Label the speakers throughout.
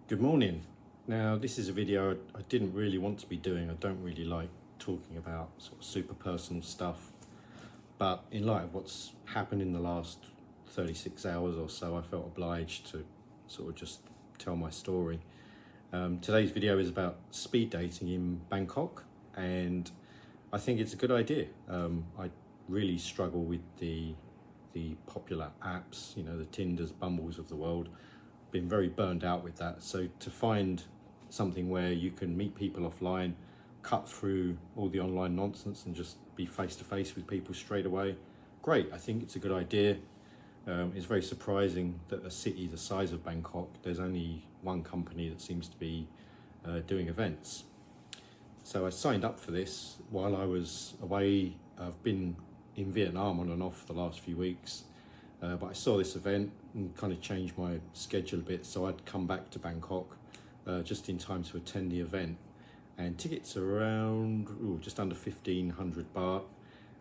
Speaker 1: Good morning. Now, this is a video I didn't really want to be doing. I don't really like talking about sort of super personal stuff, but in light of what's happened in the last 36 hours or so, I felt obliged to sort of just tell my story. Today's video is about speed dating in Bangkok, and I think it's a good idea. I really struggle with the popular apps, the Tinders, Bumbles of the world. Been very burned out with that. So to find something where you can meet people offline, cut through all the online nonsense and just be face to face with people straight away, great. I think it's a good idea. It's very surprising that a city the size of Bangkok, there's only one company that seems to be doing events. So I signed up for this while I was away. I've been in Vietnam on and off the last few weeks, but I saw this event and kind of changed my schedule a bit, so I'd come back to Bangkok just in time to attend the event. And tickets are around just under 1,500 baht,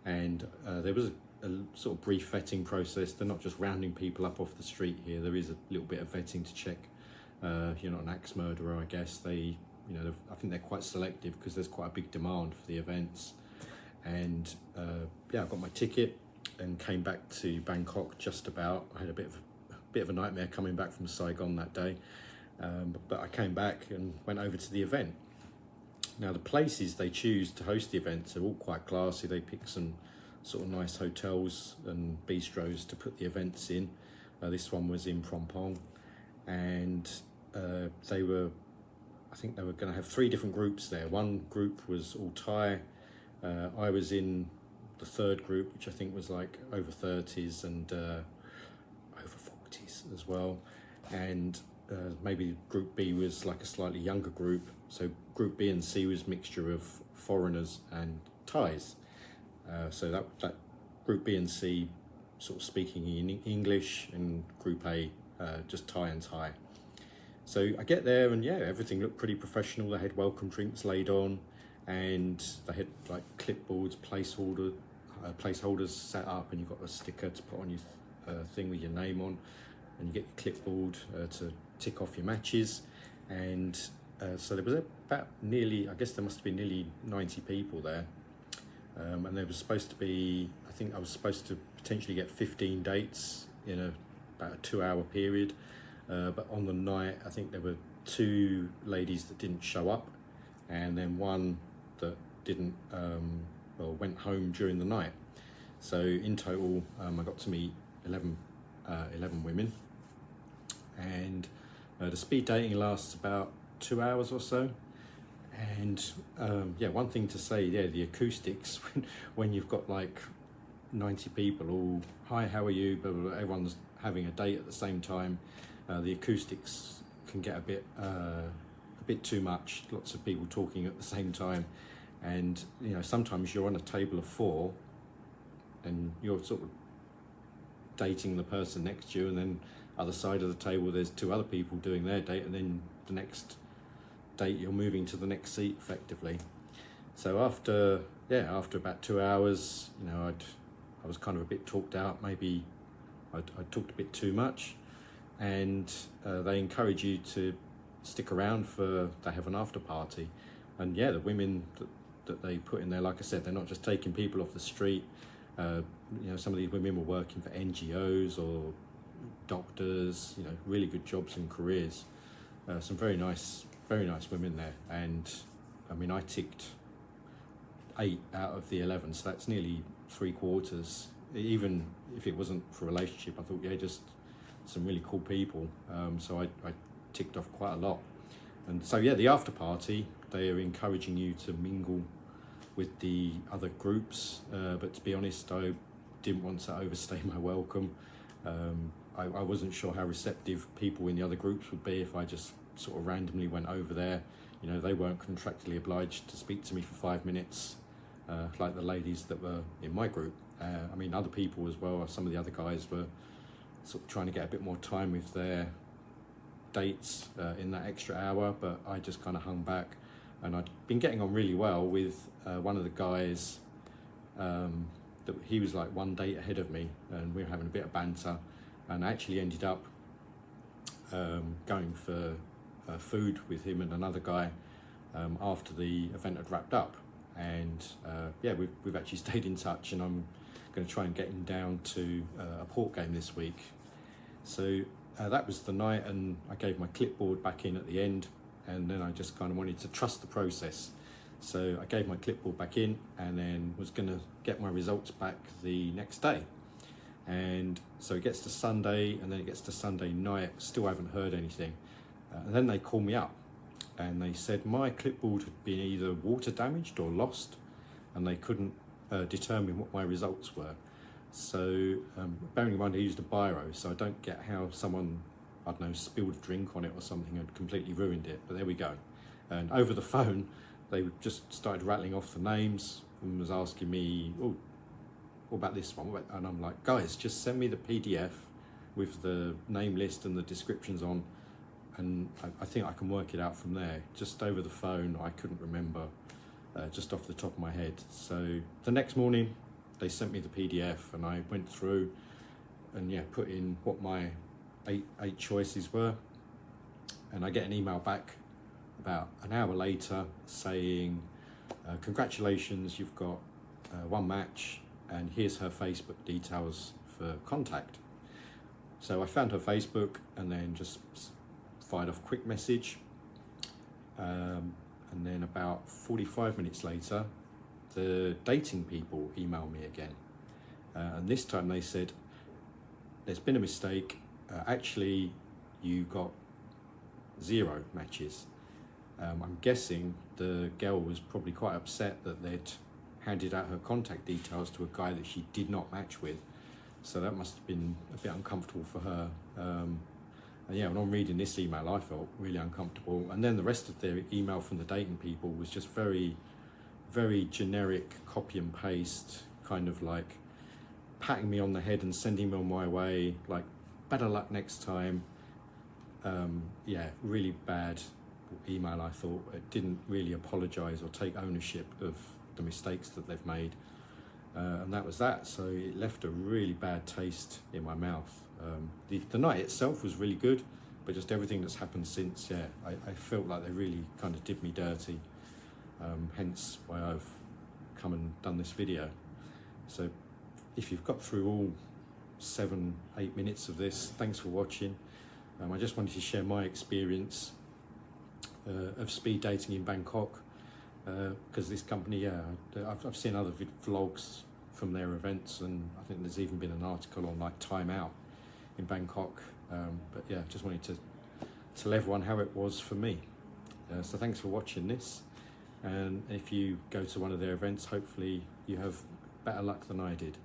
Speaker 1: and there was a sort of brief vetting process. They're not just rounding people up off the street here. There is a little bit of vetting to check you're not an axe murderer, I guess. I think they're quite selective because there's quite a big demand for the events. And I got my ticket and came back to Bangkok just about. I had a bit of a nightmare coming back from Saigon that day, but I came back and went over to the event. Now, the places they choose to host the events are all quite classy. They pick some sort of nice hotels and bistros to put the events in. This one was in Phrom Phong, and I think they were going to have three different groups there. One group was all Thai. I was in the third group, which I think was like over 30s and over 40s as well. And maybe group B was like a slightly younger group. So group B and C was mixture of foreigners and Thais. So that group B and C sort of speaking in English, and group A just Thai and Thai. So I get there and everything looked pretty professional. They had welcome drinks laid on, and they had like clipboards, placeholders set up, and you got a sticker to put on your thing with your name on, and you get your clipboard to tick off your matches. And so there was about nearly, I guess there must have been nearly 90 people there, and there was supposed to be, I think I was supposed to potentially get 15 dates in about a 2-hour period, but on the night I think there were 2 ladies that didn't show up, and then one that didn't went home during the night. So in total I got to meet 11 women, and the speed dating lasts about 2 hours or so. And one thing to say, the acoustics when you've got like 90 people all, hi, how are you, blah, blah, blah, everyone's having a date at the same time, the acoustics can get a bit too much, lots of people talking at the same time. And sometimes you're on a table of 4 and you're sort of dating the person next to you, and then other side of the table there's 2 other people doing their date, and then the next date you're moving to the next seat effectively. So after about 2 hours, I was kind of a bit talked out. Maybe I talked a bit too much, and they encourage you to stick around they have an after party. And the women that they put in there, like I said, they're not just taking people off the street. Some of these women were working for NGOs or doctors, really good jobs and careers. Some very nice women there. And I mean, I ticked 8 out of the 11, so that's nearly 3/4. Even if it wasn't for a relationship, I thought, just some really cool people. So I ticked off quite a lot. And so the after party, they are encouraging you to mingle with the other groups, but to be honest, I didn't want to overstay my welcome. I wasn't sure how receptive people in the other groups would be if I just sort of randomly went over there. They weren't contractually obliged to speak to me for 5 minutes like the ladies that were in my group. I mean, other people as well, some of the other guys were sort of trying to get a bit more time with their dates in that extra hour, but I just kind of hung back. And I'd been getting on really well with one of the guys. That he was like 1 date ahead of me, and we were having a bit of banter, and I actually ended up going for food with him and another guy after the event had wrapped up, and yeah, we've actually stayed in touch, and I'm going to try and get him down to a port game this week. So that was the night, and I gave my clipboard back in at the end, and then I just kind of wanted to trust the process. So I gave my clipboard back in, and then was going to get my results back the next day. And so it gets to Sunday, and then it gets to Sunday night, still haven't heard anything. And then they call me up, and they said my clipboard had been either water damaged or lost, and they couldn't determine what my results were. So bearing in mind I used a biro, so I don't get how someone, I don't know, spilled a drink on it or something and completely ruined it, but there we go. And over the phone, they just started rattling off the names and was asking me, oh, what about this one? And I'm like, guys, just send me the PDF with the name list and the descriptions on, and I think I can work it out from there. Just over the phone, I couldn't remember just off the top of my head. So the next morning, they sent me the PDF, and I went through and yeah, put in what my eight choices were, and I get an email back about an hour later saying, congratulations, you've got one match, and here's her Facebook details for contact. So I found her Facebook and then just fired off a quick message, and then about 45 minutes later, the dating people emailed me again, and this time they said, there's been a mistake, actually you got 0 matches. I'm guessing the girl was probably quite upset that they'd handed out her contact details to a guy that she did not match with, so that must have been a bit uncomfortable for her. And yeah, when I'm reading this email, I felt really uncomfortable, and then the rest of their email from the dating people was just very, very generic, copy and paste, kind of like patting me on the head and sending me on my way, like better luck next time. Yeah, really bad email, I thought. It didn't really apologise or take ownership of the mistakes that they've made, and that was that. So it left a really bad taste in my mouth. The night itself was really good, but just everything that's happened since, yeah, I felt like they really kind of did me dirty, hence why I've come and done this video. So if you've got through all 7-8 minutes of this, thanks for watching. I just wanted to share my experience of speed dating in Bangkok, because this company, yeah, I've seen other vlogs from their events, and I think there's even been an article on like Time Out in Bangkok, but yeah, just wanted to tell everyone how it was for me. So thanks for watching this, and if you go to one of their events, hopefully you have better luck than I did.